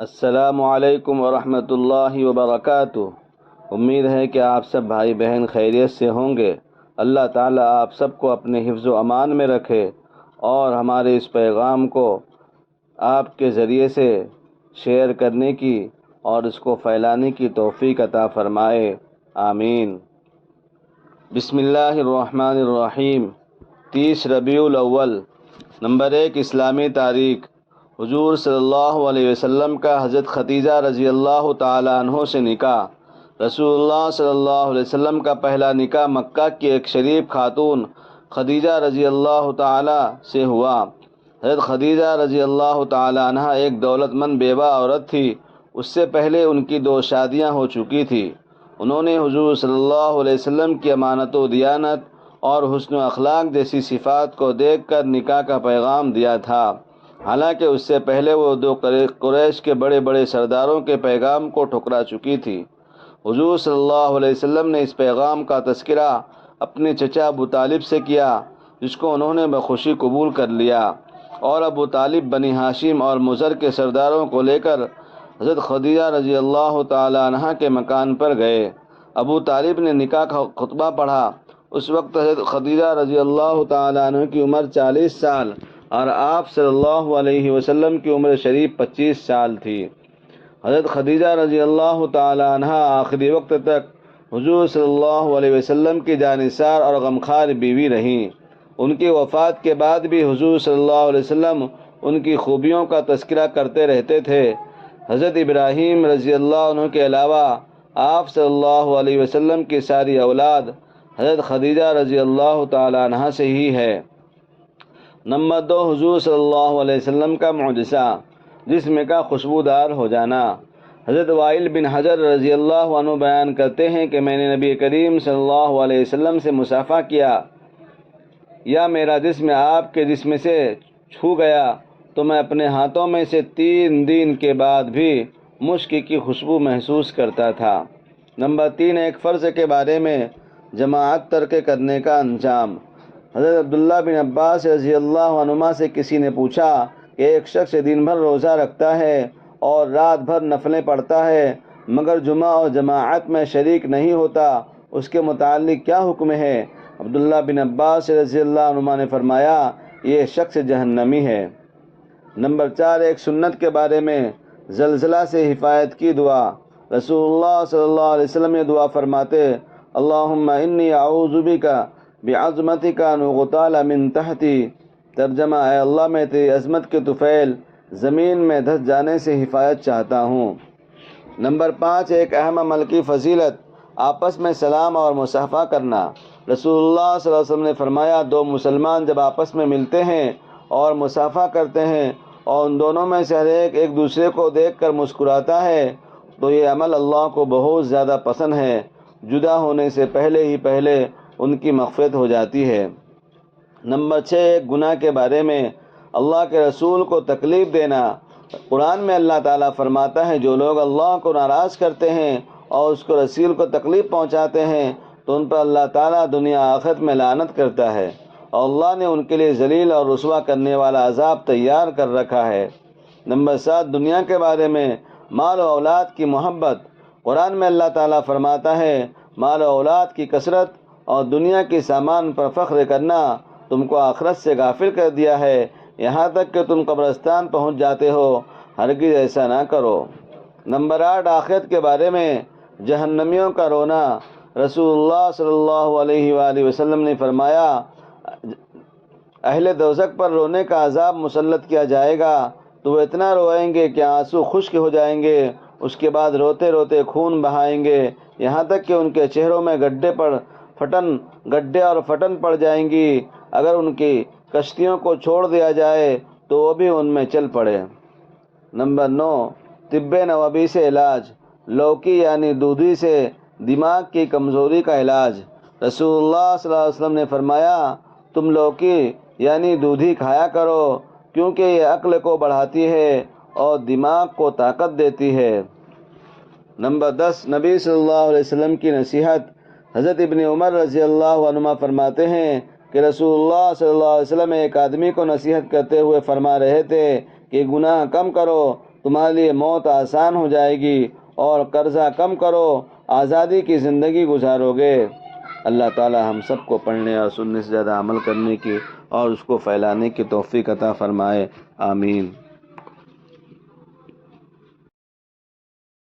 السلام علیکم ورحمۃ اللہ وبرکاتہ۔ امید ہے کہ آپ سب بھائی بہن خیریت سے ہوں گے۔ اللہ تعالیٰ آپ سب کو اپنے حفظ و امان میں رکھے اور ہمارے اس پیغام کو آپ کے ذریعے سے شیئر کرنے کی اور اس کو پھیلانے کی توفیق عطا فرمائے، آمین۔ بسم اللہ الرحمن الرحیم۔ 30 ربیع الاول۔ نمبر 1، اسلامی تاریخ۔ حضور صلی اللہ علیہ وسلم کا حضرت خدیجہ رضی اللہ تعالیٰ عنہ سے نکاح۔ رسول اللہ صلی اللہ علیہ وسلم کا پہلا نکاح مکہ کی ایک شریف خاتون خدیجہ رضی اللہ تعالیٰ سے ہوا۔ حضرت خدیجہ رضی اللہ تعالیٰ عنہ ایک دولت مند بیوہ عورت تھی۔ اس سے پہلے ان کی 2 شادیاں ہو چکی تھیں۔ انہوں نے حضور صلی اللہ علیہ وسلم کی امانت و دیانت اور حسن و اخلاق جیسی صفات کو دیکھ کر نکاح کا پیغام دیا تھا، حالانکہ اس سے پہلے وہ 2 قریش کے بڑے بڑے سرداروں کے پیغام کو ٹھکرا چکی تھی۔ حضور صلی اللہ علیہ وسلم نے اس پیغام کا تذکرہ اپنے چچا ابو طالب سے کیا، جس کو انہوں نے بخوشی قبول کر لیا، اور ابو طالب بنی ہاشم اور مضر کے سرداروں کو لے کر حضرت خدیجہ رضی اللہ تعالیٰ عنہ کے مکان پر گئے۔ ابو طالب نے نکاح کا خطبہ پڑھا۔ اس وقت حضرت خدیجہ رضی اللہ تعالیٰ عنہ کی عمر 40 سال اور آپ صلی اللہ علیہ وسلم کی عمر شریف 25 سال تھی۔ حضرت خدیجہ رضی اللہ تعالیٰ عنہ آخری وقت تک حضور صلی اللہ علیہ وسلم کی جانثار اور غمخوار بیوی رہیں۔ ان کی وفات کے بعد بھی حضور صلی اللہ علیہ وسلم ان کی خوبیوں کا تذکرہ کرتے رہتے تھے۔ حضرت ابراہیم رضی اللہ عنہ کے علاوہ آپ صلی اللہ علیہ وسلم کی ساری اولاد حضرت خدیجہ رضی اللہ تعالیٰ عنہ سے ہی ہے۔ نمبر 2، حضور صلی اللہ علیہ وسلم کا معجزہ، جسم کا خوشبودار ہو جانا۔ حضرت وائل بن حجر رضی اللہ عنہ بیان کرتے ہیں کہ میں نے نبی کریم صلی اللہ علیہ وسلم سے مصافحہ کیا یا میرا جسم آپ کے جسم سے چھو گیا تو میں اپنے ہاتھوں میں سے 3 دن کے بعد بھی مشک کی خوشبو محسوس کرتا تھا۔ نمبر 3، ایک فرض کے بارے میں جماعت ترک کرنے کا انجام۔ حضرت عبداللہ بن عباس رضی اللہ عنہما سے کسی نے پوچھا کہ ایک شخص دن بھر روزہ رکھتا ہے اور رات بھر نفلیں پڑھتا ہے مگر جمعہ اور جماعت میں شریک نہیں ہوتا، اس کے متعلق کیا حکم ہے؟ عبداللہ بن عباس رضی اللہ عنہما نے فرمایا، یہ شخص جہنمی ہے۔ نمبر 4، ایک سنت کے بارے میں زلزلہ سے حفاظت کی دعا۔ رسول اللہ صلی اللہ علیہ وسلم یہ دعا فرماتے، اللہم انی اعوذ بک بعظمتک ان اغتال من تحتی۔ ترجمہ، اے اللہ میں تیری عظمت کے طفیل زمین میں دھس جانے سے حفاظت چاہتا ہوں۔ نمبر 5، ایک اہم عمل کی فضیلت، آپس میں سلام اور مصافحہ کرنا۔ رسول اللہ صلی اللہ علیہ وسلم نے فرمایا، 2 مسلمان جب آپس میں ملتے ہیں اور مصافحہ کرتے ہیں اور ان دونوں میں سے ہر ایک دوسرے کو دیکھ کر مسکراتا ہے تو یہ عمل اللہ کو بہت زیادہ پسند ہے، جدا ہونے سے پہلے ان کی مغفرت ہو جاتی ہے۔ نمبر 6، ایک گناہ کے بارے میں اللہ کے رسول کو تکلیف دینا۔ قرآن میں اللہ تعالیٰ فرماتا ہے، جو لوگ اللہ کو ناراض کرتے ہیں اور اس کو رسول کو تکلیف پہنچاتے ہیں تو ان پر اللہ تعالیٰ دنیا آخرت میں لعنت کرتا ہے اور اللہ نے ان کے لیے ذلیل اور رسوا کرنے والا عذاب تیار کر رکھا ہے۔ نمبر 7، دنیا کے بارے میں مال و اولاد کی محبت۔ قرآن میں اللہ تعالیٰ فرماتا ہے، مال و اولاد کی کثرت اور دنیا کے سامان پر فخر کرنا تم کو آخرت سے غافل کر دیا ہے، یہاں تک کہ تم قبرستان پہنچ جاتے ہو، ہرگز ایسا نہ کرو۔ نمبر 8، آخرت کے بارے میں جہنمیوں کا رونا۔ رسول اللہ صلی اللہ علیہ وآلہ وسلم نے فرمایا، اہل دوزخ پر رونے کا عذاب مسلط کیا جائے گا تو وہ اتنا روئیں گے کہ آنسو خشک ہو جائیں گے، اس کے بعد روتے روتے خون بہائیں گے، یہاں تک کہ ان کے چہروں میں گڈھے اور پھٹن پڑ جائیں گی۔ اگر ان کی کشتیوں کو چھوڑ دیا جائے تو وہ بھی ان میں چل پڑے۔ نمبر 9، طب نبوی سے علاج۔ لوکی یعنی دودھی سے دماغ کی کمزوری کا علاج۔ رسول اللہ صلی اللہ علیہ وسلم نے فرمایا، تم لوکی یعنی دودھی کھایا کرو کیونکہ یہ عقل کو بڑھاتی ہے اور دماغ کو طاقت دیتی ہے۔ نمبر 10، نبی صلی اللہ علیہ وسلم کی نصیحت۔ حضرت ابن عمر رضی اللہ عنہما فرماتے ہیں کہ رسول اللہ صلی اللہ علیہ وسلم ایک آدمی کو نصیحت کرتے ہوئے فرما رہے تھے کہ گناہ کم کرو تمہارے لیے موت آسان ہو جائے گی اور قرضہ کم کرو، آزادی کی زندگی گزارو گے۔ اللہ تعالی ہم سب کو پڑھنے اور سننے سے زیادہ عمل کرنے کی اور اس کو پھیلانے کی توفیق عطا فرمائے، آمین۔